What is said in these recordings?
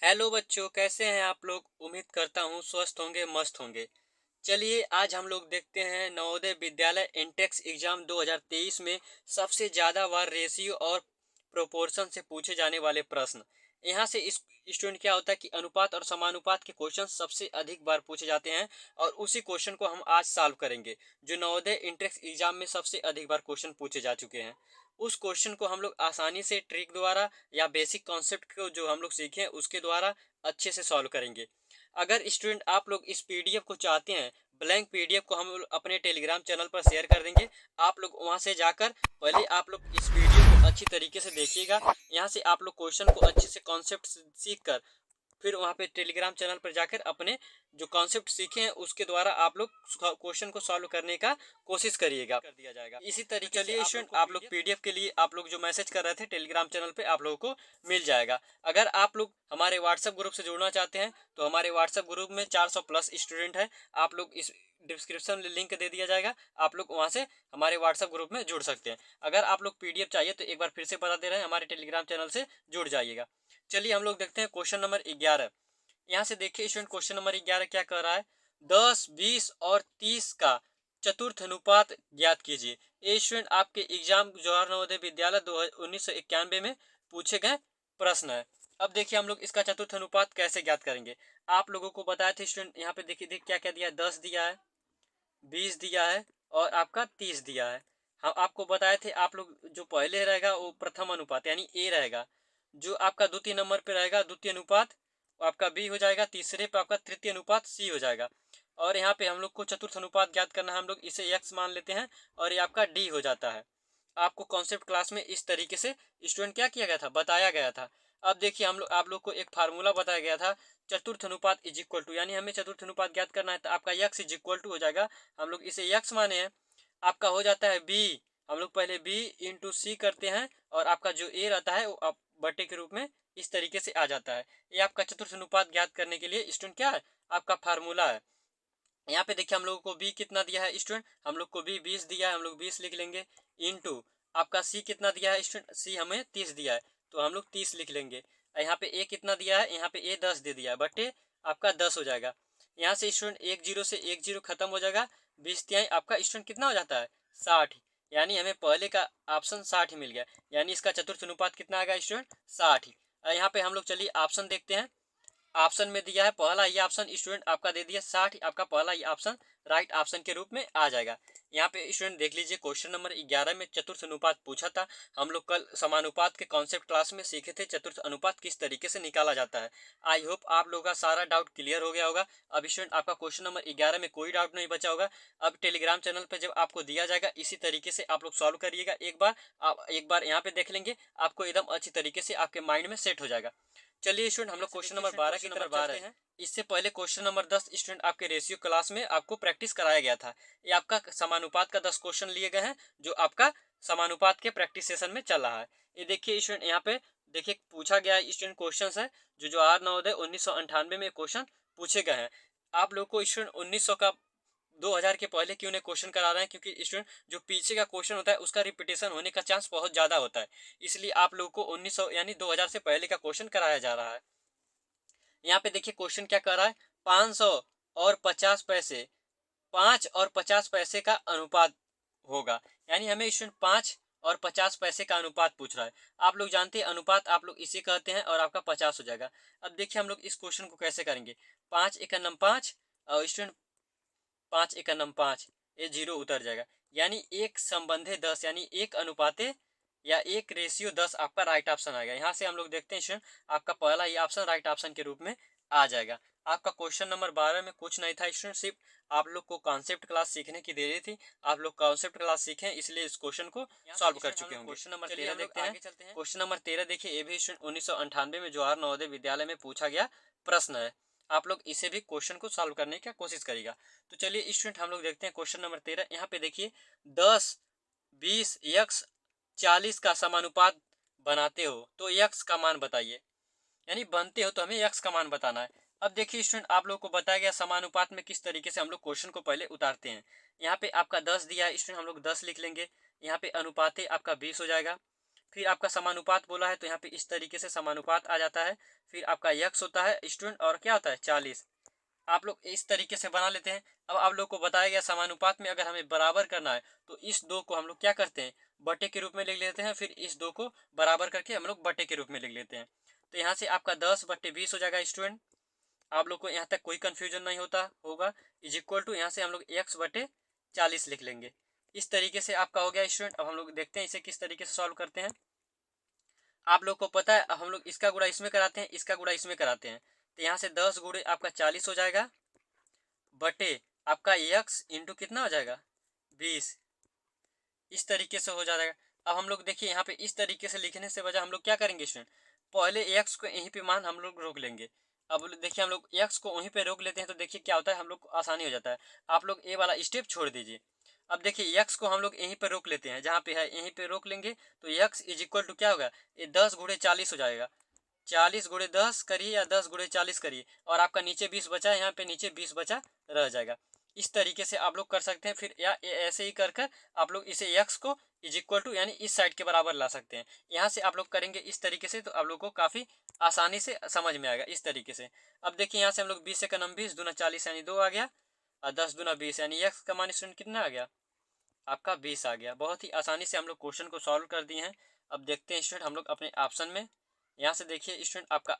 Hello बच्चों, कैसे हैं आप लोग। उम्मीद करता हूँ स्वस्थ होंगे, मस्त होंगे। चलिए आज हम लोग देखते हैं नवोदय विद्यालय इंटेक्स एग्जाम 2023 में सबसे ज़्यादा बार रेशियो और प्रोपोर्शन से पूछे जाने वाले प्रश्न। यहाँ से इस स्टूडेंट क्या होता है कि अनुपात और समानुपात के क्वेश्चन सबसे अधिक बार पूछे जाते हैं और उसी क्वेश्चन को हम आज सॉल्व करेंगे जो नवोदय इंटेक्स एग्जाम में सबसे अधिक बार क्वेश्चन पूछे जा चुके हैं। उस क्वेश्चन को हम लोग आसानी से ट्रिक द्वारा या बेसिक कॉन्सेप्ट को जो हम लोग सीखे हैं उसके द्वारा अच्छे से सॉल्व करेंगे। अगर स्टूडेंट आप लोग इस पीडीएफ को चाहते हैं, ब्लैंक पीडीएफ को हम अपने टेलीग्राम चैनल पर शेयर कर देंगे। आप लोग वहां से जाकर पहले आप लोग इस वीडियो को अच्छी तरीके से देखिएगा। यहाँ से आप लोग क्वेश्चन को अच्छे से कॉन्सेप्ट सीख कर फिर वहाँ पे टेलीग्राम चैनल पर जाकर अपने जो कॉन्सेप्ट सीखे हैं उसके द्वारा आप लोग क्वेश्चन को सॉल्व करने का कोशिश करिएगा, कर दिया जाएगा। इसी तरीके से स्टूडेंट आप लोग पीडीएफ के लिए आप लोग जो मैसेज कर रहे थे टेलीग्राम चैनल पे आप लोगों को मिल जाएगा। अगर आप लोग हमारे व्हाट्सएप ग्रुप से जुड़ना चाहते हैं तो हमारे व्हाट्सएप ग्रुप में 400 प्लस स्टूडेंट है। आप लोग इस डिस्क्रिप्शन में लिंक दे दिया जाएगा, आप लोग वहां से हमारे व्हाट्सएप ग्रुप में जुड़ सकते हैं। अगर आप लोग पीडीएफ चाहिए तो एक बार फिर से बता दे रहे हैं, हमारे टेलीग्राम चैनल से जुड़ जाइएगा। चलिए हम लोग देखते हैं क्वेश्चन नंबर 11। यहाँ से देखिए स्टूडेंट क्वेश्चन नंबर 11 क्या कर रहा है। 10, 20 और 30 का चतुर्थ अनुपात ज्ञात कीजिए। ये स्टूडेंट आपके एग्जाम जवाहर नवोदय विद्यालय 1991 में पूछे गए प्रश्न है। अब देखिए हम लोग इसका चतुर्थ अनुपात कैसे ज्ञात करेंगे। आप लोगों को बताया थे स्टूडेंट, यहाँ पे देखिए क्या क्या दिया है। 10 दिया है, 20 दिया है और आपका 30 दिया है। हम आपको बताए थे आप लोग जो पहले रहेगा वो प्रथम अनुपात यानी ए रहेगा। जो आपका द्वितीय नंबर पे रहेगा द्वितीय अनुपात आपका बी हो जाएगा। तीसरे पे आपका तृतीय अनुपात सी हो जाएगा। और यहाँ पे हम लोग को चतुर्थ अनुपात ज्ञात करना है, हम लोग इसे एक्स मान लेते हैं और ये आपका डी हो जाता है। आपको कॉन्सेप्ट क्लास में इस तरीके से स्टूडेंट क्या किया गया था, बताया गया था। अब देखिए हम लोग आप लोग को एक फार्मूला बताया गया था, चतुर्थ अनुपात इज इक्वल टू, यानी हमें चतुर्थ अनुपात ज्ञात करना है तो आपका यक्स इज इक्वल टू हो जाएगा। हम लोग इसे यक्स माने हैं, आपका हो जाता है बी। हम लोग पहले बी इंटू सी करते हैं और आपका जो ए रहता है वो आप बटे के रूप में इस तरीके से आ जाता है। ये आपका चतुर्थ अनुपात ज्ञात करने के लिए स्टूडेंट क्या है, आपका फार्मूला है। यहाँ पे देखिए हम लोगों को बी कितना दिया है स्टूडेंट, हम लोग को बी 20 दिया है, हम लोग 20 लिख लेंगे। इंटू आपका सी कितना दिया है स्टूडेंट, सी हमें 30 दिया है तो हम लोग 30 लिख लेंगे। यहाँ पे ए कितना दिया है, यहाँ पे ए 10 दे दिया है, बटे आपका 10 हो जाएगा। यहाँ से स्टूडेंट एक जीरो से एक जीरो खत्म हो जाएगा। 20 तिहाई आपका स्टूडेंट कितना हो जाता है, 60। यानी हमें पहले का ऑप्शन 60 मिल गया, यानी इसका चतुर्थ अनुपात कितना आ गया स्टूडेंट, 60। यहाँ पे हम लोग चलिए ऑप्शन देखते हैं। ऑप्शन में दिया है पहला ये ऑप्शन स्टूडेंट आपका दे दिया 60, आपका पहला ये ऑप्शन राइट ऑप्शन के रूप में आ जाएगा। यहाँ पे स्टूडेंट देख लीजिए क्वेश्चन नंबर 11 में चतुर्थ अनुपात पूछा था। हम लोग कल समानुपात के कॉन्सेप्ट क्लास में सीखे थे चतुर्थ अनुपात किस तरीके से निकाला जाता है। आई होप आप लोगों का सारा डाउट क्लियर हो गया होगा। अब स्टूडेंट आपका क्वेश्चन नंबर 11 में कोई डाउट नहीं बचा होगा। अब टेलीग्राम चैनल पर जब आपको दिया जाएगा इसी तरीके से आप लोग सॉल्व करिएगा। एक बार आप एक बार यहाँ पे देख लेंगे, आपको एकदम अच्छी तरीके से आपके माइंड में सेट हो जाएगा। चलिए स्टूडेंट हम लोग क्वेश्चन नंबर 12 की तरफ चलते हैं। इससे पहले क्वेश्चन नंबर 10 स्टूडेंट आपके रेशियो क्लास में आपको प्रैक्टिस कराया गया था। ये आपका समानुपात का 10 क्वेश्चन लिए गए हैं जो आपका समानुपात के प्रैक्टिस सेशन में चल रहा है। ये देखिए स्टूडेंट यहाँ पे देखिए पूछा गया स्टूडेंट क्वेश्चन है जो जवाहर नवोदय 1998 में क्वेश्चन पूछे गए हैं। आप लोग को स्टूडेंट 1900 का 2000 के पहले क्यों नहीं क्वेश्चन करा रहे हैं, क्योंकि स्टूडेंट जो पीछे का क्वेश्चन होता है उसका रिपीटेशन होने का चांस बहुत ज़्यादा होता है। इसलिए आप लोगों को 1900 यानी 2000 से पहले का क्वेश्चन कराया जा रहा है। यहाँ पे देखिए क्वेश्चन क्या कर रहा है, 500 और 50 पैसे, 5 और 50 पैसे का अनुपात होगा। यानी हमें स्टूडेंट 5 और 50 पैसे का अनुपात पूछ रहा है। आप लोग जानते हैं अनुपात आप लोग इसे कहते हैं और आपका 50 हो जाएगा। अब देखिए हम लोग इस क्वेश्चन को कैसे करेंगे। 5 एकम 5 और स्टूडेंट 5 एकम 5, ये जीरो उतर जाएगा। यानी एक संबंधे 10 यानी एक अनुपाते या एक रेशियो 10 आपका राइट ऑप्शन आएगा। यहाँ से हम लोग देखते हैं स्टूडेंट आपका पहला ये ऑप्शन राइट ऑप्शन के रूप में आ जाएगा। आपका क्वेश्चन नंबर 12 में कुछ नहीं था स्टूडेंट, सिर्फ आप लोग को कॉन्सेप्ट क्लास सीखने की देरी थी। आप लोग कॉन्सेप्ट क्लास सीखें इसलिए इस क्वेश्चन को सॉल्व कर चुके होंगे। क्वेश्चन नंबर 13 देखते हैं। क्वेश्चन नंबर 13 देखिए, ये भी स्टूडेंट 1998 में जवाहर नवोदय विद्यालय में पूछा गया प्रश्न है। आप लोग इसे भी क्वेश्चन को सॉल्व करने की कोशिश करिएगा। तो चलिए स्टूडेंट हम लोग देखते हैं क्वेश्चन नंबर 13। यहाँ पे देखिए 10, 20 यक्स 40 का समानुपात बनाते हो तो यक्स का मान बताइए। यानी बनते हो तो हमें यक्स का मान बताना है। अब देखिए स्टूडेंट आप लोग को बताया गया समानुपात में किस तरीके से हम लोग क्वेश्चन को पहले उतारते हैं। यहाँ पे आपका 10 दिया है स्टूडेंट, हम लोग 10 लिख लेंगे। यहाँ पे अनुपाते आपका 20 हो जाएगा। फिर आपका समानुपात बोला है तो यहाँ पे इस तरीके से समानुपात आ जाता है। फिर आपका यक्स होता है स्टूडेंट और क्या होता है 40। आप लोग इस तरीके से बना लेते हैं। अब आप लोग को बताया गया समानुपात में अगर हमें बराबर करना है तो इस दो को हम लोग क्या करते हैं बटे के रूप में लिख लेते हैं, फिर इस दो को बराबर करके हम लोग बटे के रूप में लिख लेते हैं। तो यहाँ से आपका 10/20 हो जाएगा स्टूडेंट। आप लोग को यहाँ तक कोई कंफ्यूजन नहीं होता होगा। इज इक्वल टू यहाँ से हम लोग x/40 लिख लेंगे। इस तरीके से आपका हो गया स्टूडेंट। अब हम लोग देखते हैं इसे किस तरीके से सॉल्व करते हैं। आप लोग को पता है हम लोग इसका गुणा इसमें कराते हैं, इसका गुणा इसमें कराते हैं। तो यहाँ से 10 गुणे आपका 40 हो जाएगा बटे आपका x इंटू कितना हो जाएगा 20। इस तरीके से हो जाएगा। अब हम लोग देखिए यहाँ पे इस तरीके से लिखने से वजह हम लोग क्या करेंगे स्टूडेंट, पहले x को यहीं पे मान हम लोग रोक लेंगे। अब देखिए हम लोग x को वहीं पे रोक लेते हैं तो देखिए क्या होता है, हम लोग को आसानी हो जाता है। आप लोग ए वाला स्टेप छोड़ दीजिए। अब देखिए x को हम लोग यहीं पे रोक लेते हैं, जहाँ पे है यहीं पे रोक लेंगे तो x इज इक्वल टू क्या होगा, ये 10 गुणे 40 हो जाएगा। 40 गुणे 10 करिए या 10 गुणे 40 करिए और आपका नीचे 20 बचा है, यहाँ पे नीचे 20 बचा रह जाएगा। इस तरीके से आप लोग कर सकते हैं। फिर या ऐसे ही कर कर आप लोग इसे x को इज इक्वल टू यानी इस साइड के बराबर ला सकते हैं। यहाँ से आप लोग करेंगे इस तरीके से तो आप लोग को काफ़ी आसानी से समझ में आएगा इस तरीके से। अब देखिए यहाँ से हम लोग 20 से का नम 20 दूना 40 यानी 2 आ गया और 10 दूना 20 यानी x का मान स्टूडेंट कितना आ गया, आपका 20 आ गया। बहुत ही आसानी से हम लोग क्वेश्चन को सॉल्व कर दिए हैं। अब देखते हैं स्टूडेंट हम लोग अपने ऑप्शन में, यहाँ से देखिए स्टूडेंट आपका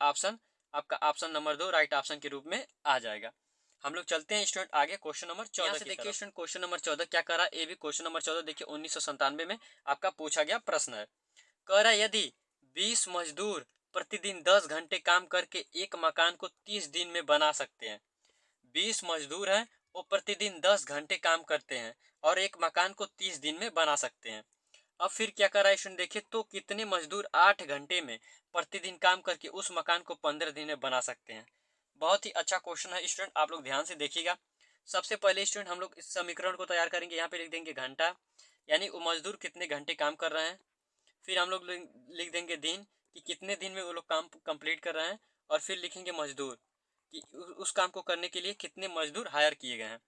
ऑप्शन नंबर 2 राइट ऑप्शन के रूप में आ जाएगा। हम लोग चलते हैं स्टूडेंट आगे क्वेश्चन नंबर 14 से। देखिए स्टूडेंट क्वेश्चन नंबर 14 क्या कर रहा है, ये भी क्वेश्चन नंबर 14 देखिए 1997 में आपका पूछा गया प्रश्न है। कह रहा है यदि 20 मजदूर प्रतिदिन 10 घंटे काम करके एक मकान को 30 दिन में बना सकते हैं। 20 मजदूर हैं, वो प्रतिदिन 10 घंटे काम करते हैं और एक मकान को 30 दिन में बना सकते हैं। अब फिर क्या कर रहा है स्टूडेंट, देखिए तो कितने मजदूर 8 घंटे में प्रतिदिन काम करके उस मकान को 15 दिन में बना सकते हैं। बहुत ही अच्छा क्वेश्चन है स्टूडेंट, आप लोग ध्यान से देखिएगा। सबसे पहले स्टूडेंट हम लोग इस समीकरण को तैयार करेंगे। यहाँ पे लिख देंगे घंटा, यानी वो मजदूर कितने घंटे काम कर रहे हैं। फिर हम लोग लिख देंगे दिन, कि कितने दिन में वो लोग काम कंप्लीट कर रहे हैं। और फिर लिखेंगे मजदूर, कि उस काम को करने के लिए कितने मजदूर हायर किए गए हैं।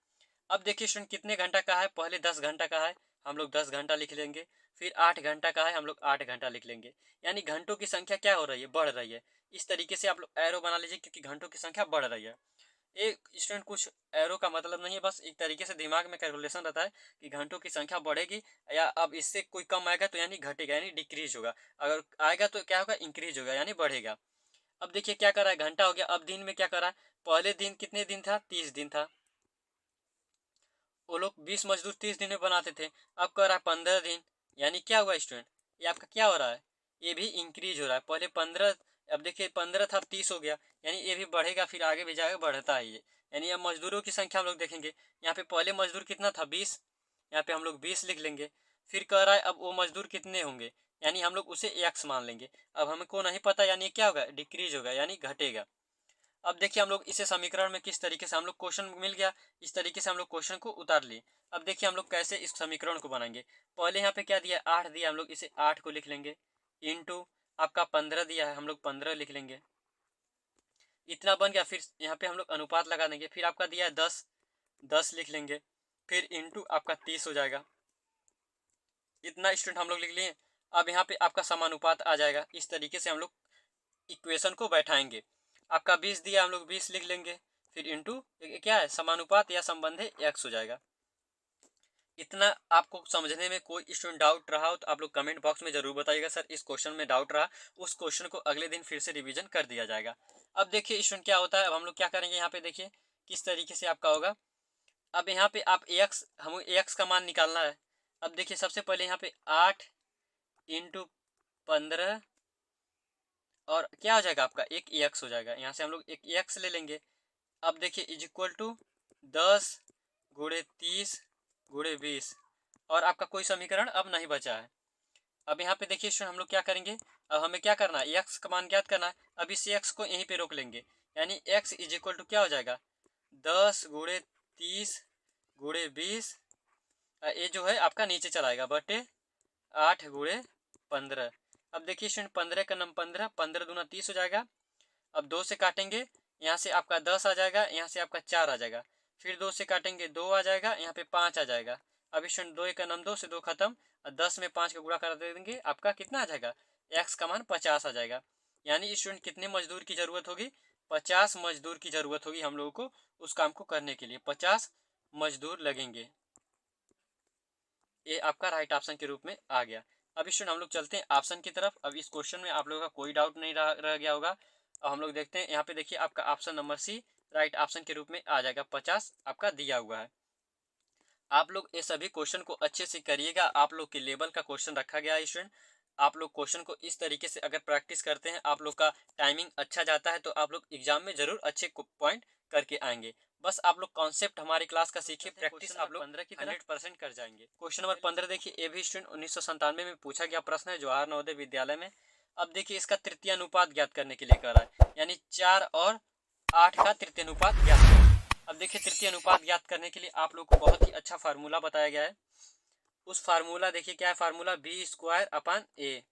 अब देखिए स्टूडेंट कितने घंटा का है, पहले 10 घंटा का है, हम लोग 10 घंटा लिख लेंगे। फिर 8 घंटा का है, हम लोग 8 घंटा लिख लेंगे। यानी घंटों की संख्या क्या हो रही है, बढ़ रही है। इस तरीके से आप लोग एरो बना लीजिए, क्योंकि घंटों की संख्या बढ़ रही है। एक स्टूडेंट कुछ एरो का मतलब नहीं है, बस एक तरीके से दिमाग में कैलकुलेशन रहता है कि घंटों की संख्या बढ़ेगी या अब इससे कोई कम आएगा तो यानी घटेगा, यानी डिक्रीज होगा। अगर आएगा तो क्या होगा, इंक्रीज होगा यानी बढ़ेगा। अब देखिए क्या कर रहा है, घंटा हो गया। अब दिन में क्या कर रहा है, पहले दिन कितने दिन था, 30 दिन था। वो लोग 20 मजदूर 30 दिन में बनाते थे। अब कर रहा है 15 दिन, यानी क्या हुआ स्टूडेंट, ये आपका क्या हो रहा है, ये भी इंक्रीज हो रहा है। पहले 15, अब देखिए 15 था, 30 हो गया, यानी ये भी बढ़ेगा, फिर आगे भी जाएगा, बढ़ता है ये। यानी अब मजदूरों की संख्या हम लोग देखेंगे। यहाँ पे पहले मजदूर कितना था 20, यहाँ पे हम लोग 20 लिख लेंगे। फिर कह रहा है अब वो मजदूर कितने होंगे, यानी हम लोग उसे एक्स मान लेंगे। अब हमको नहीं पता, यानी क्या होगा, डिक्रीज होगा यानी घटेगा। अब देखिए हम लोग इसे समीकरण में किस तरीके से, हम लोग क्वेश्चन मिल गया, इस तरीके से हम लोग क्वेश्चन को उतार लिए। अब देखिए हम लोग कैसे इस समीकरण को बनाएंगे। पहले यहाँ पे क्या दिया, 8 दिया, हम लोग इसे 8 को लिख लेंगे। इंटू आपका 15 दिया है, हम लोग 15 लिख लेंगे। इतना बन गया। फिर यहाँ पे हम लोग अनुपात लगा देंगे। फिर आपका दिया है 10, 10 लिख लेंगे। फिर इंटू आपका 30 हो जाएगा। इतना स्टूडेंट हम लोग लिख लिए। अब यहाँ पे आपका समानुपात आ जाएगा। इस तरीके से हम लोग इक्वेशन को बैठाएंगे। आपका 20 दिया, हम लोग 20 लिख लेंगे। फिर इंटू क्या है, समानुपात या संबंध है, एक्स हो जाएगा। इतना आपको समझने में कोई स्टूडेंट डाउट रहा हो तो आप लोग कमेंट बॉक्स में जरूर बताइएगा, सर इस क्वेश्चन में डाउट रहा। उस क्वेश्चन को अगले दिन फिर से रिवीजन कर दिया जाएगा। अब देखिए स्टूडेंट क्या होता है, अब हम लोग क्या करेंगे, यहाँ पे देखिए किस तरीके से आपका होगा। अब यहाँ पे आप एक्स, हम एक्स का मान निकालना है। अब देखिए सबसे पहले यहाँ पे 8 इंटू 15 और क्या हो जाएगा, आपका एक एक्स हो जाएगा। यहाँ से हम लोग एक एक्स ले लेंगे। अब देखिए इज इक्वल टू 10 गुणे 30 गुणे 20 और आपका कोई समीकरण अब नहीं बचा है। अब यहाँ पे देखिए स्टूडेंट हम लोग क्या करेंगे, अब हमें क्या करना है, एक्स का मान ज्ञात करना है। अब इस एक्स को यहीं पे रोक लेंगे, यानी एक्स इज इक्वल टू क्या हो जाएगा, 10 गुणे 30 गुणे 20, ये जो है आपका नीचे चलाएगा बटे 8 गुणे 15। अब देखिए स्टूडेंट 15 का नम 15, 15 दूना 30 हो जाएगा। अब 2 से काटेंगे, यहाँ से आपका 10 आ जाएगा, यहाँ से आपका 4 आ जाएगा। फिर 2 से काटेंगे 2 आ जाएगा, यहाँ पे 5 आ जाएगा। अब स्टूडेंट 2 का नाम 2 से 2 खत्म, और 10 में 5 का गुणा कर देंगे, आपका कितना आ जाएगा, x का मान 50 आ जाएगा। यानी स्टूडेंट कितने मजदूर की जरूरत होगी, 50 मजदूर की जरूरत होगी हम लोगों को उस काम को करने के लिए, 50 मजदूर लगेंगे। ये आपका राइट ऑप्शन के रूप में आ गया। अब स्टूडेंट हम लोग चलते हैं ऑप्शन की तरफ। अब इस क्वेश्चन में आप लोगों का कोई डाउट नहीं रह गया होगा। अब हम लोग देखते हैं, यहाँ पे देखिए आपका option number C right option के रूप में आ जाएगा, 50 आपका दिया हुआ है। आप लोग ये सभी क्वेश्चन को अच्छे से करिएगा, आप लोग के लेवल का क्वेश्चन रखा गया है स्टूडेंट। आप लोग क्वेश्चन को इस तरीके से अगर प्रैक्टिस करते हैं, आप लोग का टाइमिंग अच्छा जाता है, तो आप लोग एग्जाम में जरूर अच्छे पॉइंट करके आएंगे। बस आप लोग कॉन्सेप्ट हमारी क्लास का सीखिए, प्रैक्टिस आप लोग 15 की 100% कर जाएंगे। क्वेश्चन नंबर 15 देखिए, ये भी स्टूडेंट 1997 में पूछा गया प्रश्न है जवाहर नवोदय विद्यालय में। अब देखिए इसका तृतीय अनुपात ज्ञात करने के लिए कह रहा है, यानी 4 और 8 का तृतीय अनुपात ज्ञात करें। अब देखिए तृतीय अनुपात ज्ञात करने के लिए आप लोग को बहुत ही अच्छा फार्मूला बताया गया है। उस फार्मूला देखिए क्या है, formula B square upon A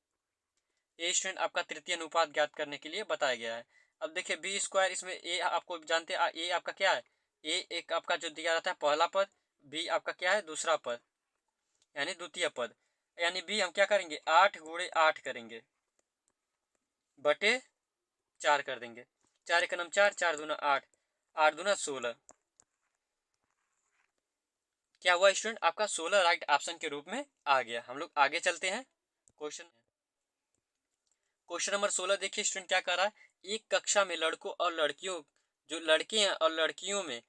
student आपका तृतीय अनुपात ज्ञात करने के लिए बताया गया है। अब देखिए बी स्क्वायर, इसमें ए आपको जानते हैं, ए आपका क्या है, ए एक आपका जो दिया जाता है पहला पद, बी आपका क्या है दूसरा पद यानी द्वितीय पद, यानी बी हम क्या करेंगे 8 गुणे 8 करेंगे बटे 4 कर देंगे, 4 एक नम 4, 4 दूना 8, 8 दूना 16, क्या हुआ स्टूडेंट आपका 16 राइट ऑप्शन के रूप में आ गया। हम लोग आगे चलते हैं। क्वेश्चन नंबर 16 देखिए स्टूडेंट क्या कर रहा है, एक कक्षा में लड़कों और लड़कियों, जो लड़के हैं और लड़कियों में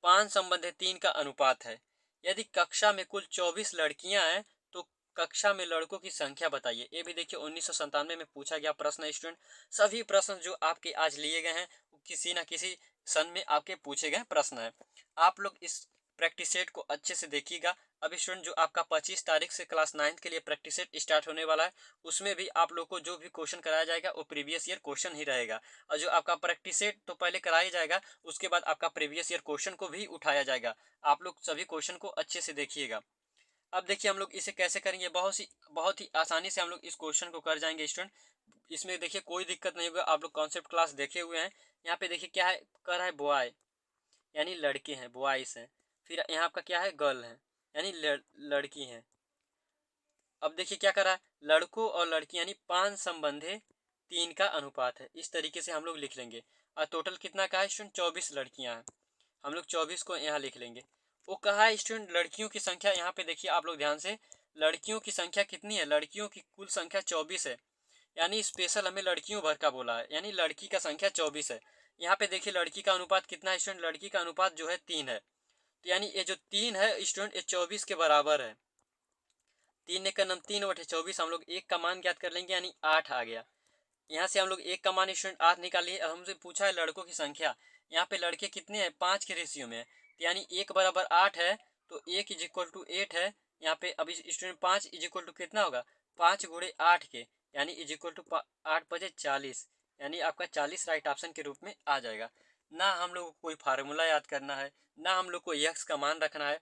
5 संबंध 3 का अनुपात है। यदि कक्षा में कुल 24 लड़कियां हैं तो कक्षा में लड़कों की संख्या बताइए। ये भी देखिए 1997 में पूछा गया प्रश्न है स्टूडेंट। सभी प्रश्न जो आपके आज लिए गए हैं किसी न किसी सन में आपके पूछे गए प्रश्न है। आप लोग इस प्रैक्टिस सेट को अच्छे से देखिएगा। अभी स्टूडेंट जो आपका 25 तारीख से क्लास 9 के लिए प्रैक्टिस सेट स्टार्ट होने वाला है, उसमें भी आप लोग को जो भी क्वेश्चन कराया जाएगा वो प्रीवियस ईयर क्वेश्चन ही रहेगा। और जो आपका प्रैक्टिस सेट तो पहले कराया जाएगा, उसके बाद आपका प्रीवियस ईयर क्वेश्चन को भी उठाया जाएगा। आप लोग सभी क्वेश्चन को अच्छे से देखिएगा। अब देखिए हम लोग इसे कैसे करेंगे, बहुत ही आसानी से हम लोग इस क्वेश्चन को कर जाएंगे स्टूडेंट। इसमें देखिए कोई दिक्कत नहीं होगा, आप लोग कॉन्सेप्ट क्लास देखे हुए हैं। यहाँ पे देखिए क्या है, कर रहा है बॉय यानी लड़के हैं, बॉयज हैं। फिर यहाँ आपका क्या है, गर्ल है यानी लड़की हैं। अब देखिए क्या करा, लड़कों और लड़की यानी 5 संबंधे 3 का अनुपात है। इस तरीके से हम लोग लिख लेंगे। और टोटल कितना का है स्टूडेंट, 24 लड़कियां हैं। हम लोग 24 को यहाँ लिख लेंगे। वो कहा है स्टूडेंट लड़कियों की संख्या, यहाँ पे देखिए आप लोग ध्यान से, लड़कियों की संख्या कितनी है, लड़कियों की कुल संख्या 24 है। यानी स्पेशल हमें लड़कियों भर का बोला है, यानी लड़की का संख्या 24 है। यहाँ पे देखिए लड़की का अनुपात कितना है स्टूडेंट, लड़की का अनुपात जो है 3 है। तो यानी ये जो 3 है स्टूडेंट, ये 24 के बराबर है। 3 एक का नम 3/24, हम लोग एक का मान ज्ञात कर लेंगे यानी 8 आ गया। यहाँ से हम लोग एक का मान स्टूडेंट 8 निकालिए। अब हमसे पूछा है लड़कों की संख्या, यहाँ पे लड़के कितने हैं, 5 के रेशियो में है। तो यानी 1 बराबर 8 है, तो 1 इज इक्वल टू 8 है। यहाँ पे अभी स्टूडेंट 5 इज इक्वल टू कितना होगा, 5 गुणे 8 के, यानी इज इक्वल टू 8 बजे 40, यानी आपका 40 राइट ऑप्शन के रूप में आ जाएगा। ना हम लोग को कोई फार्मूला याद करना है, ना हम लोग को यक्स का मान रखना है,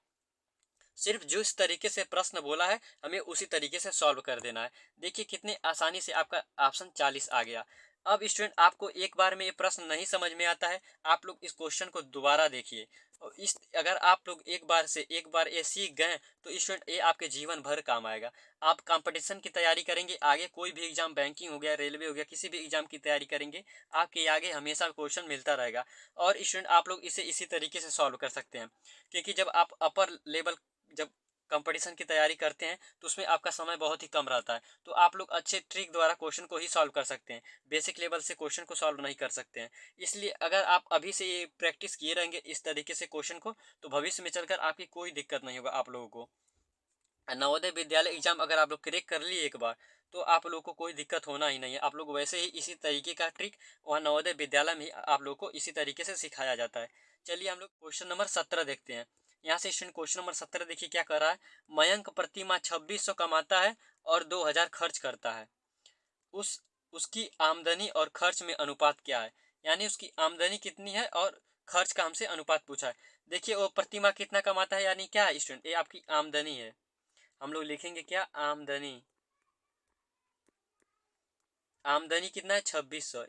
सिर्फ जिस तरीके से प्रश्न बोला है हमें उसी तरीके से सॉल्व कर देना है। देखिए कितनी आसानी से आपका ऑप्शन 40 आ गया। अब स्टूडेंट आपको एक बार में ये प्रश्न नहीं समझ में आता है, आप लोग इस क्वेश्चन को दोबारा देखिए। और इस अगर आप लोग एक बार ये सीख गए तो स्टूडेंट ये आपके जीवन भर काम आएगा। आप कंपटीशन की तैयारी करेंगे, आगे कोई भी एग्जाम, बैंकिंग हो गया, रेलवे हो गया, किसी भी एग्जाम की तैयारी करेंगे, आपके आगे हमेशा क्वेश्चन मिलता रहेगा। और स्टूडेंट आप लोग इसे इसी तरीके से सॉल्व कर सकते हैं, क्योंकि जब आप अपर लेवल, जब कंपटीशन की तैयारी करते हैं तो उसमें आपका समय बहुत ही कम रहता है। तो आप लोग अच्छे ट्रिक द्वारा क्वेश्चन को ही सॉल्व कर सकते हैं, बेसिक लेवल से क्वेश्चन को सॉल्व नहीं कर सकते हैं। इसलिए अगर आप अभी से ये प्रैक्टिस किए रहेंगे इस तरीके से क्वेश्चन को, तो भविष्य में चलकर आपकी कोई दिक्कत नहीं होगा। आप लोगों को नवोदय विद्यालय एग्जाम अगर आप लोग क्रैक कर लिए एक बार, तो आप लोग को कोई दिक्कत होना ही नहीं है। आप लोग वैसे ही इसी तरीके का ट्रिक वहाँ नवोदय विद्यालय में आप लोग को इसी तरीके से सिखाया जाता है। चलिए हम लोग क्वेश्चन नंबर 17 देखते हैं। यहाँ से स्टूडेंट क्वेश्चन नंबर 17 देखिए क्या कर रहा है, मयंक प्रति माह 2600 कमाता है और 2000 खर्च करता है। उसकी आमदनी और खर्च में अनुपात क्या है, यानी उसकी आमदनी कितनी है और खर्च का हमसे अनुपात पूछा है। देखिए वो प्रति माह कितना कमाता है, यानी क्या है स्टूडेंट, ये आपकी आमदनी है। हम लोग लिखेंगे क्या, आमदनी। आमदनी कितना है 2600,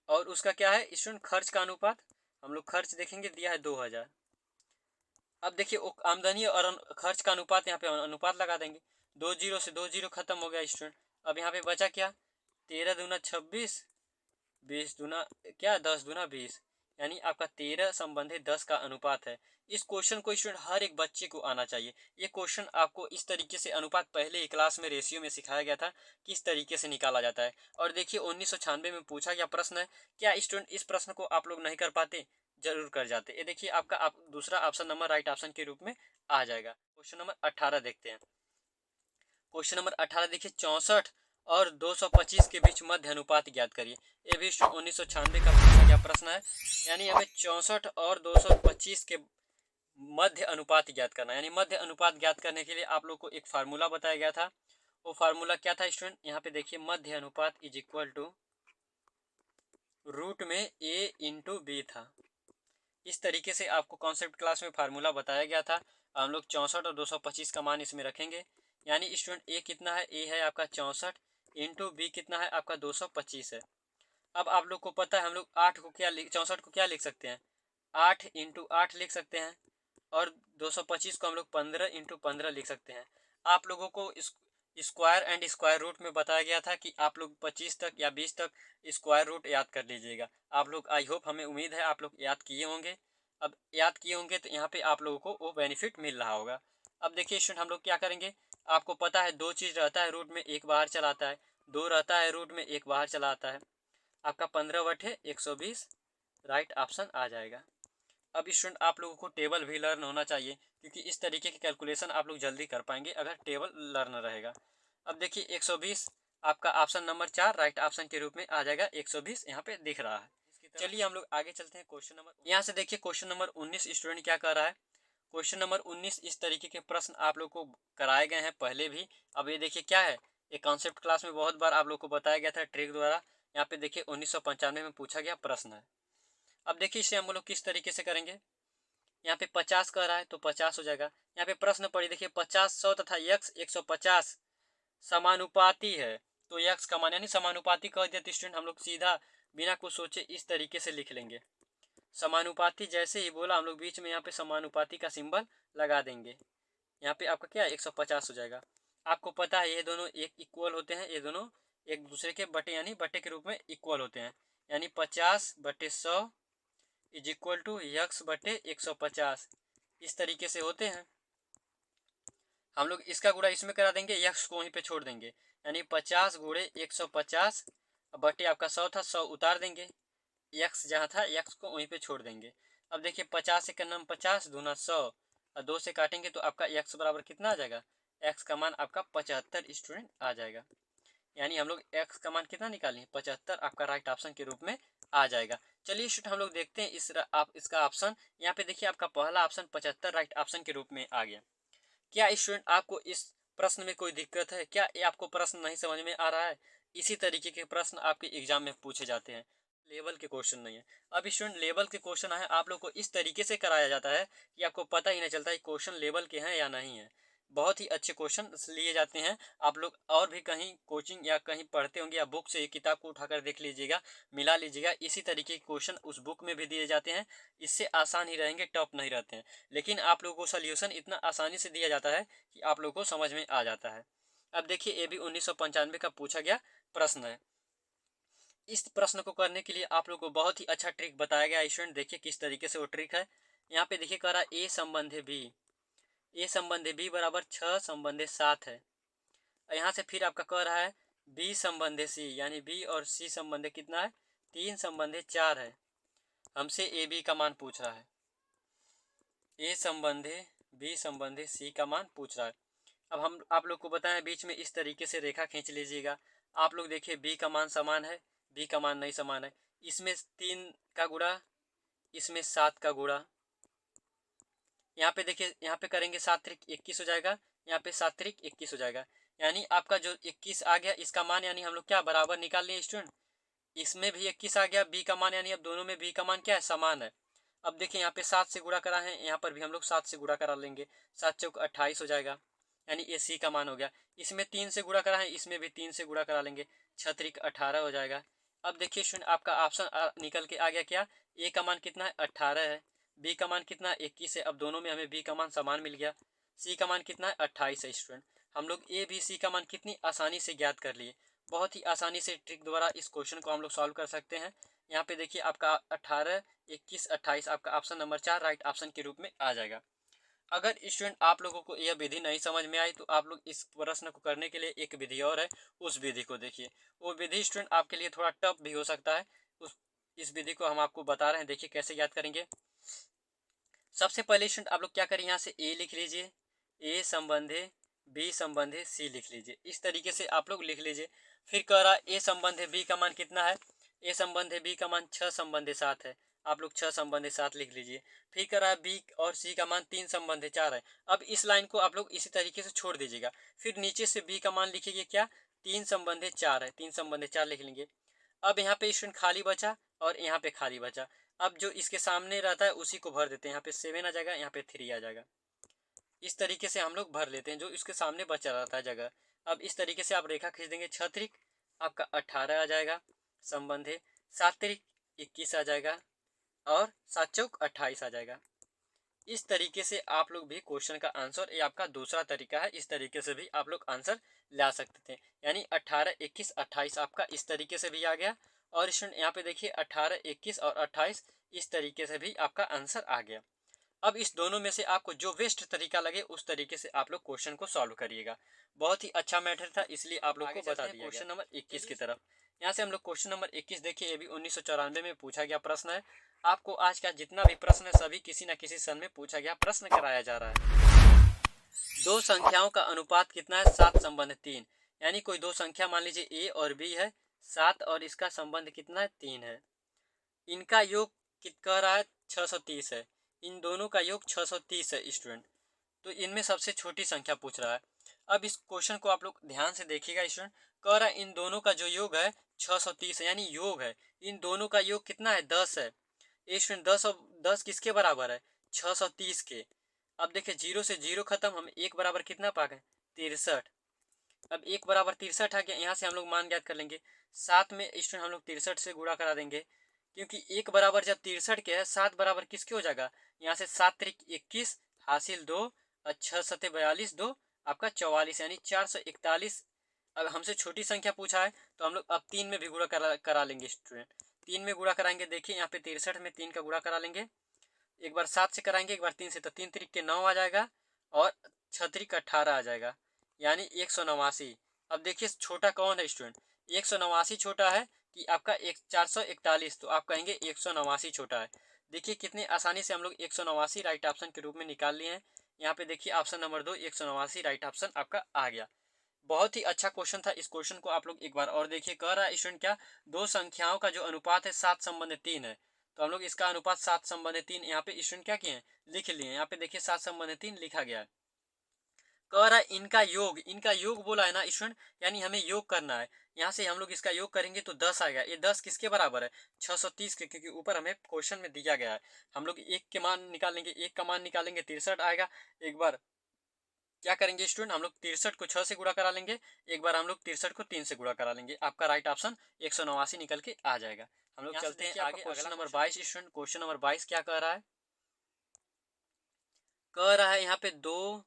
और उसका क्या है स्टूडेंट खर्च का अनुपात, हम लोग खर्च देखेंगे दिया है 2000। अब देखिए आमदनी और खर्च का अनुपात, यहाँ पे अनुपात लगा देंगे। 2 जीरो से 2 जीरो खत्म हो गया स्टूडेंट। अब यहाँ पे बचा क्या, 13 दूना 26, 20 दूना क्या 10 दूना 20, यानी आपका 13 संबंधित 10 का अनुपात है। इस क्वेश्चन को स्टूडेंट हर एक बच्चे को आना चाहिए। ये क्वेश्चन आपको इस तरीके से अनुपात पहले ही क्लास में रेशियो में सिखाया गया था, किस तरीके से निकाला जाता है। और देखिए 1996 में पूछा गया प्रश्न है। क्या स्टूडेंट इस प्रश्न को आप लोग नहीं कर पाते? जरूर कर जाते। ये देखिए आपका दूसरा ऑप्शन नंबर राइट ऑप्शन के रूप में आ जाएगा। क्वेश्चन नंबर 18 देखते हैं। क्वेश्चन नंबर 18 देखिए, 64 और 225 के बीच मध्य अनुपात ज्ञात करिए। ये भी 1996 का पूछा गया प्रश्न है। यानी हमें 64 और 225 के मध्य अनुपात ज्ञात करना है। यानी मध्य अनुपात ज्ञात करने के लिए आप लोग को एक फार्मूला बताया गया था। वो फार्मूला क्या था स्टूडेंट? यहाँ पे देखिए, मध्य अनुपात इज इक्वल टू रूट में a इंटू बी था। इस तरीके से आपको कॉन्सेप्ट क्लास में फार्मूला बताया गया था। हम लोग 64 और 225 का मान इसमें रखेंगे। यानी स्टूडेंट ए कितना है? ए है आपका 64 इंटू बी कितना है आपका 225 है। अब आप लोग को पता है हम लोग 8 को क्या 64 को क्या लिख सकते हैं? 8 इंटू 8 लिख सकते हैं। और 225 को हम लोग 15 इंटू 15 लिख सकते हैं। आप लोगों को स्क्वायर एंड स्क्वायर रूट में बताया गया था कि आप लोग 25 तक या 20 तक स्क्वायर रूट याद कर लीजिएगा। आप लोग, आई होप, हमें उम्मीद है आप लोग याद किए होंगे। अब याद किए होंगे तो यहाँ पे आप लोगों को वो बेनिफिट मिल रहा होगा। अब देखिए स्टूडेंट, हम लोग क्या करेंगे? आपको पता है दो चीज़ रहता है रूट में, एक बाहर चला आता है। दो रहता है रूट में, एक बाहर चला आता है। आपका 15/120 राइट ऑप्शन आ जाएगा। अब स्टूडेंट आप लोगों को टेबल भी लर्न होना चाहिए, क्योंकि इस तरीके की कैलकुलेशन आप लोग जल्दी कर पाएंगे अगर टेबल लर्न रहेगा। अब देखिए 120 आपका ऑप्शन नंबर 4 राइट ऑप्शन के रूप में आ जाएगा। 120 यहाँ पे दिख रहा है। चलिए हम लोग आगे चलते हैं। क्वेश्चन नंबर, यहाँ से देखिए क्वेश्चन नंबर 19 स्टूडेंट क्या कर रहा है। क्वेश्चन नंबर 19 इस तरीके के प्रश्न आप लोग को कराए गए हैं पहले भी। अब ये देखिए क्या है, ये कॉन्सेप्ट क्लास में बहुत बार आप लोग को बताया गया था ट्रिक द्वारा। यहाँ पे देखिए 1995 में पूछा गया प्रश्न है। अब देखिए इसे हम लोग किस तरीके से करेंगे। यहाँ पे 50 कह रहा है तो 50 हो जाएगा। यहाँ पे प्रश्न पढ़िए, देखिए 50 100 तथा यक्स 150 समानुपाती है। तो यक्स का मान यानी समानुपाती कह दिया तो स्टूडेंट हम लोग सीधा बिना कुछ सोचे इस तरीके से लिख लेंगे। समानुपाती जैसे ही बोला हम लोग बीच में यहाँ पे समानुपाती का सिंबल लगा देंगे। यहाँ पे आपका क्या 150 हो जाएगा। आपको पता है ये दोनों एक इक्वल होते हैं, ये दोनों एक दूसरे के बटे यानी बटे के रूप में इक्वल होते हैं। यानी 50/100 इज इक्वल टू यक्स/150 इस तरीके से होते हैं। हम लोग इसका गुणा इसमें करा देंगे, यक्स को वहीं पे छोड़ देंगे। यानी 50 गुणे 150 बटे आपका 100 था, 100 उतार देंगे। यक्स जहाँ था यक्स को वहीं पे छोड़ देंगे। अब देखिए 50 से करना 50 दूना 100 और 2 से काटेंगे तो आपका यक्स बराबर कितना आ जाएगा? एक्स का मान आपका 75 स्टूडेंट आ जाएगा। यानी हम लोग एक्स का मान कितना निकालें? 75 आपका राइट ऑप्शन के रूप में आ जाएगा। चलिए स्टूडेंट हम लोग देखते हैं इसका ऑप्शन। यहाँ पे देखिए आपका पहला ऑप्शन 75 राइट ऑप्शन के रूप में आ गया। क्या स्टूडेंट आपको इस प्रश्न में कोई दिक्कत है? क्या ये आपको प्रश्न नहीं समझ में आ रहा है? इसी तरीके के प्रश्न आपके एग्जाम में पूछे जाते हैं, लेवल के क्वेश्चन नहीं है। अब स्टूडेंट लेवल के क्वेश्चन है आप लोग को इस तरीके से कराया जाता है कि आपको पता ही नहीं चलता है क्वेश्चन लेवल के हैं या नहीं है। बहुत ही अच्छे क्वेश्चन लिए जाते हैं। आप लोग और भी कहीं कोचिंग या कहीं पढ़ते होंगे या बुक से किताब को उठाकर देख लीजिएगा, मिला लीजिएगा, इसी तरीके के क्वेश्चन उस बुक में भी दिए जाते हैं। इससे आसान ही रहेंगे, टफ नहीं रहते हैं। लेकिन आप लोगों को सोल्यूशन इतना आसानी से दिया जाता है कि आप लोगों को समझ में आ जाता है। अब देखिए ये भी 1995 का पूछा गया प्रश्न है। इस प्रश्न को करने के लिए आप लोग को बहुत ही अच्छा ट्रिक बताया गया स्टूडेंट। देखिए किस तरीके से वो ट्रिक है। यहाँ पे देखिए कह रहा है ए संबंधी बी, ए संबंधी बी बराबर 6 संबंधी 7 है। यहाँ से फिर आपका कह रहा है बी संबंधी सी, यानी बी और सी संबंधी कितना है? 3 संबंधी 4 है। हमसे ए बी का मान पूछ रहा है। ए संबंधी बी संबंधी सी का मान पूछ रहा है। अब हम आप लोग को बताएं बीच में इस तरीके से रेखा खींच लीजिएगा। आप लोग देखिए बी का मान समान है, बी का मान नहीं समान है। इसमें 3 का गुणा, इसमें 7 का गुणा। यहाँ पे देखिए, यहाँ पे करेंगे 7 त्रिक 21 हो जाएगा, यहाँ पे 7 त्रिक 21 हो जाएगा। यानी आपका जो 21 आ गया इसका मान, यानी हम लोग क्या बराबर निकाल लिए स्टूडेंट। इसमें भी 21 आ गया बी का मान, यानी अब दोनों में बी का मान क्या है? समान है। अब देखिए यहाँ पे 7 से गुणा करा है, यहाँ पर भी हम लोग 7 से गुणा करा लेंगे। 7 चौक 28 हो जाएगा, यानी ये सी का मान हो गया। इसमें 3 से गुणा करा है, इसमें भी 3 से गुणा करा लेंगे। 6 त्रिक 18 हो जाएगा। अब देखिए स्टूडेंट आपका ऑप्शन निकल के आ गया क्या? ए का मान कितना है? 18 है। बी का मान कितना 21 है। अब दोनों में हमें बी का मान समान मिल गया। सी का मान कितना है 28 है स्टूडेंट। हम लोग ए बी सी का मान कितनी आसानी से ज्ञात कर लिए। बहुत ही आसानी से ट्रिक द्वारा इस क्वेश्चन को हम लोग सॉल्व कर सकते हैं। यहाँ पे देखिए आपका 18, 21, 28 आपका ऑप्शन नंबर 4 राइट ऑप्शन के रूप में आ जाएगा। अगर स्टूडेंट आप लोगों को यह विधि नहीं समझ में आई तो आप लोग इस प्रश्न को करने के लिए एक विधि और है, उस विधि को देखिए। वो विधि स्टूडेंट आपके लिए थोड़ा टफ भी हो सकता है। इस विधि को हम आपको बता रहे हैं, देखिए कैसे याद करेंगे। सबसे पहले स्टूडेंट आप लोग क्या करें, यहाँ से ए लिख लीजिए, ए संबंधे बी संबंधे सी लिख लीजिए। इस तरीके से आप लोग लिख लीजिए। फिर कह रहा ए संबंधे बी का मान कितना है, ए संबंधे बी का मान 6 संबंधे 7 है। आप लोग 6 संबंधे 7 लिख लीजिए। फिर कह रहा है बी और सी का मान 3 संबंधे 4 है। अब इस लाइन को आप लोग इसी तरीके से छोड़ दीजिएगा। फिर नीचे से बी का मान लिखिए क्या, 3 संबंधे 4 है, 3 संबंधे 4 लिख लेंगे। अब यहाँ पे स्टूडेंट खाली बचा और यहाँ पे खाली बचा। अब जो इसके सामने रहता है उसी को भर देते हैं। यहाँ पे 7 आ जाएगा, यहाँ पे 3 आ जाएगा। इस तरीके से हम लोग भर लेते हैं जो इसके सामने बचा रहता है जगह। अब इस तरीके से आप रेखा खींच देंगे। 6 त्रिक आपका 18 आ जाएगा संबंधे, 7 त्रिक 21 आ जाएगा और 7 चौक 28 आ जाएगा। इस तरीके से आप लोग भी क्वेश्चन का आंसर, ये आपका दूसरा तरीका है, इस तरीके से भी आप लोग आंसर ला सकते थे। यानी 18, 21, 28 आपका इस तरीके से भी आ गया। और स्टूडेंट यहाँ पे देखिए 18, 21 और 28 इस तरीके से भी आपका आंसर आ गया। अब इस दोनों में से आपको जो बेस्ट तरीका लगे उस तरीके से आप लोग क्वेश्चन को सॉल्व करिएगा। बहुत ही अच्छा मैटर था, इसलिए आप लोग को बता दिया। क्वेश्चन नंबर 21 की तरफ यहाँ से हम लोग क्वेश्चन नंबर 21 देखिए, ये भी 1994 में पूछा गया प्रश्न है। आपको आज का जितना भी प्रश्न है सभी किसी न किसी सन में पूछा गया प्रश्न कराया जा रहा है। दो संख्याओं का अनुपात कितना है, 7 संबंध 3। यानी कोई दो संख्या मान लीजिए ए और बी है, 7 और इसका संबंध कितना है 3 है। इनका योग कित कह रहा है 630 है। इन दोनों का योग 630 है स्टूडेंट। तो इनमें सबसे छोटी संख्या पूछ रहा है। अब इस क्वेश्चन को आप लोग ध्यान से देखिएगा स्टूडेंट। कह रहा है इन दोनों का जो योग है 630 है, यानी योग है। इन दोनों का योग कितना है 10 है। स्टूडेंट 10 और 10 किसके बराबर है 630 के। अब देखिए 0 से 0 खत्म, हम एक बराबर कितना पा गए 63। अब एक बराबर 63 आ गया। यहाँ से हम लोग मान ज्ञात कर लेंगे। 7 में स्टूडेंट हम लोग 63 से गुणा करा देंगे, क्योंकि एक बराबर जब 63 के है 7 बराबर किसके हो जाएगा। यहाँ से 7 त्रिक 21 हासिल 2 और 6 सते 42, 2 आपका 44 यानी 441। अब हमसे छोटी संख्या पूछा है तो हम लोग अब 3 में भी गुणा करा लेंगे स्टूडेंट। 3 में गुणा कराएंगे, देखिए यहाँ पे 63 में 3 का गुणा करा लेंगे। एक बार 7 से कराएंगे, एक बार 3 से, तो 3 त्रिक के 9 आ जाएगा और 6 त्रिक 18 आ जाएगा, यानी 189। अब देखिए छोटा कौन है स्टूडेंट, 189 छोटा है कि आपका 441। तो आप कहेंगे 189 छोटा है। देखिए कितनी आसानी से हम लोग 189 राइट ऑप्शन के रूप में निकाल लिए हैं। यहाँ पे देखिए ऑप्शन नंबर 2 189 राइट ऑप्शन आपका आ गया। बहुत ही अच्छा क्वेश्चन था। इस क्वेश्चन को आप लोग एक बार और देखिए। कह रहा है स्टूडेंट क्या, दो संख्याओं का जो अनुपात है 7 संबंध 3 है। तो हम लोग इसका अनुपात 7 संबंध 3 यहाँ पे स्टूडेंट क्या किए हैं लिख लिए। यहाँ पे देखिए 7 संबंध 3 लिखा गया है। कह रहा है इनका योग बोला है ना स्टूडेंट, यानी हमें योग करना है। यहाँ से हम लोग इसका योग करेंगे तो 10 आएगा। ये 10 किसके बराबर है 630 के, क्योंकि ऊपर हमें क्वेश्चन में दिया गया है। हम लोग एक के मान निकालेंगे, एक का मान निकालेंगे 63 आएगा। एक बार क्या करेंगे स्टूडेंट, हम लोग 63 को 6 से गुणा करा लेंगे, एक बार हम लोग 63 को 3 से गुणा करा लेंगे। आपका राइट ऑप्शन 189 निकल के आ जाएगा। हम लोग चलते हैं आगे। Question number 22 student, question number 22 क्या कह रहा है। कह रहा है यहाँ पे 2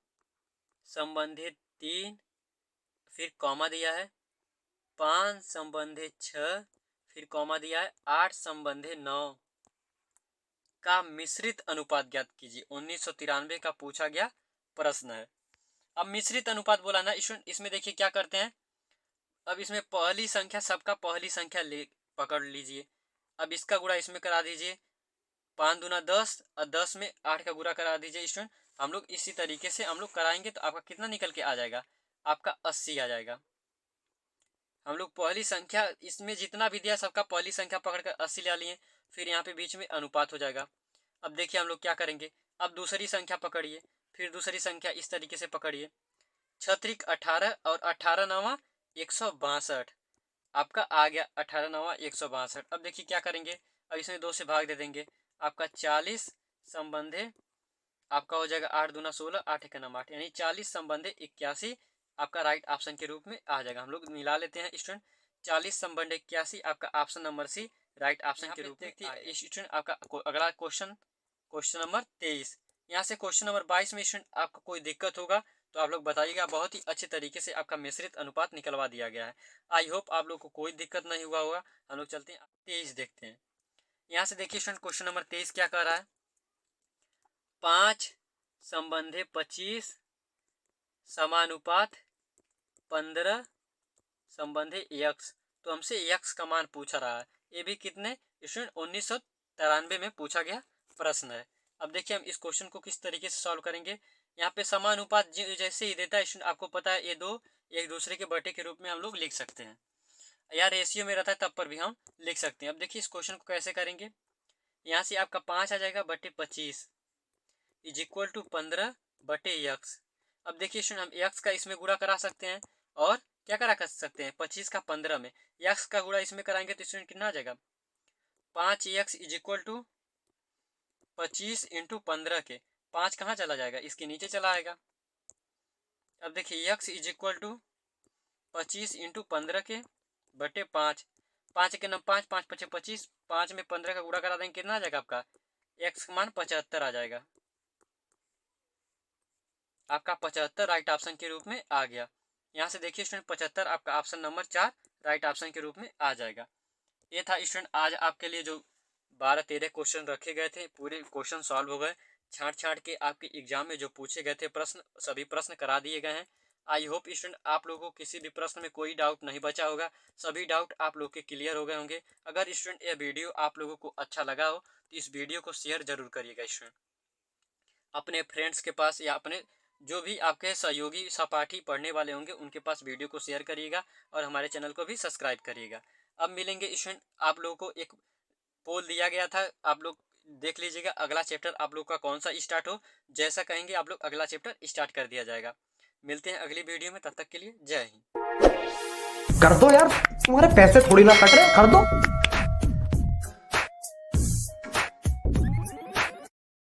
संबंधित 3, फिर कॉमा दिया है, 5 संबंधित 6, फिर कॉमा दिया है, 8 संबंधित 9 का मिश्रित अनुपात ज्ञात कीजिए। 1993 का पूछा गया प्रश्न है। अब मिश्रित अनुपात बोला ना स्टूडेंट, इसमें देखिए क्या करते हैं। अब इसमें पहली संख्या, सबका पहली संख्या ले पकड़ लीजिए। अब इसका गुणा इसमें करा दीजिए, 5 दूना 10 और 10 में 8 का गुणा करा दीजिए स्टूडेंट। हम लोग इसी तरीके से हम लोग कराएंगे तो आपका कितना निकल के आ जाएगा, आपका 80 आ जाएगा। हम लोग पहली संख्या इसमें जितना भी दिया सबका पहली संख्या पकड़कर 80 ले लिए, फिर यहाँ पे बीच में अनुपात हो जाएगा। अब देखिए हम लोग क्या करेंगे, अब दूसरी संख्या पकड़िए, फिर दूसरी संख्या इस तरीके से पकड़िए, 6 त्रिक 18 और 18 नवा 162, आपका आ गया 18 नवा 162। अब देखिए क्या करेंगे, अब इसमें 2 से भाग दे देंगे, आपका 40 संबंधे आपका हो जाएगा 8 दूना 16, 8 एक नम 8, यानी 40 संबंधे 81 आपका राइट ऑप्शन के रूप में आ जाएगा। हम लोग मिला लेते हैं स्टूडेंट, 40 संबंध 81 आपका option number C right option के रूप में। स्टूडेंट आपका अगला क्वेश्चन क्वेश्चन नंबर 23। यहाँ से क्वेश्चन नंबर 22 में स्टूडेंट आपको कोई दिक्कत होगा तो आप लोग बताइएगा। बहुत ही अच्छे तरीके से आपका मिश्रित अनुपात निकलवा दिया गया है। आई होप आप लोग को कोई दिक्कत नहीं हुआ होगा। हम लोग चलते हैं 23 देखते हैं। यहाँ से देखिए स्टूडेंट क्वेश्चन नंबर 23 क्या कह रहा है, 5 संबंधे 25 समानुपात 15 संबंधे यक्स। तो हमसे यक्स का मान पूछ रहा है। ये भी कितने स्टूडेंट 1993 में पूछा गया प्रश्न है। अब देखिए हम इस क्वेश्चन को किस तरीके से सॉल्व करेंगे। यहाँ पे समानुपात जैसे ही देता है स्टूडेंट, आपको पता है ये दो एक दूसरे के बटे के रूप में हम लोग लिख सकते हैं, या रेशियो में रहता है तब पर भी हम लिख सकते हैं। अब देखिए इस क्वेश्चन को कैसे करेंगे। यहाँ से आपका 5 आ जाएगा बटे 25 इज इक्वल टू 15 बटे यक्स। अब देखिए स्टूडेंट हम यक्स का इसमें गुणा करा सकते हैं और क्या करा कर सकते हैं 25 का 15 में यक्स का गुणा इसमें कराएंगे तो स्टूडेंट कितना आ जाएगा 5x is equal to 25 into 15 के 5 कहाँ चला जाएगा, इसके नीचे चला आएगा। अब देखिए x is equal to 25 into 15 के बटे 5, 5 के नंबर 5, 5 पचे 25, 5 में 15 का गुणा करा देंगे कितना आ जाएगा आपका x का मान 75 आ जाएगा। आपका 75 राइट ऑप्शन के रूप में आ गया। यहाँ से देखिए स्टूडेंट 75 आपका ऑप्शन नंबर 4 राइट ऑप्शन के रूप में आ जाएगा। ये था स्टूडेंट आज आपके लिए जो 12-13 क्वेश्चन रखे गए थे, पूरे क्वेश्चन सॉल्व हो गए। छांट छांट के आपके एग्जाम में जो पूछे गए थे प्रश्न, सभी प्रश्न करा दिए गए हैं। आई होप स्टूडेंट आप लोगों को किसी भी प्रश्न में कोई डाउट नहीं बचा होगा, सभी डाउट आप लोग के क्लियर हो गए होंगे। अगर स्टूडेंट ये वीडियो आप लोगों को अच्छा लगा हो तो इस वीडियो को शेयर जरूर करिएगा स्टूडेंट अपने फ्रेंड्स के पास, या अपने जो भी आपके सहयोगी सहपाठी पढ़ने वाले होंगे उनके पास वीडियो को शेयर करिएगा और हमारे चैनल को भी सब्सक्राइब करिएगा। अब मिलेंगे स्टूडेंट, आप लोगों को एक पोल दिया गया था, आप लोग देख लीजिएगा अगला चैप्टर आप लोग का कौन सा स्टार्ट हो, जैसा कहेंगे आप लोग अगला चैप्टर स्टार्ट कर दिया जाएगा। मिलते हैं अगली वीडियो में, तब तक के लिए जय हिंद। कर दो यार, तुम्हारे पैसे थोड़ी ना कट रहे, कर दो।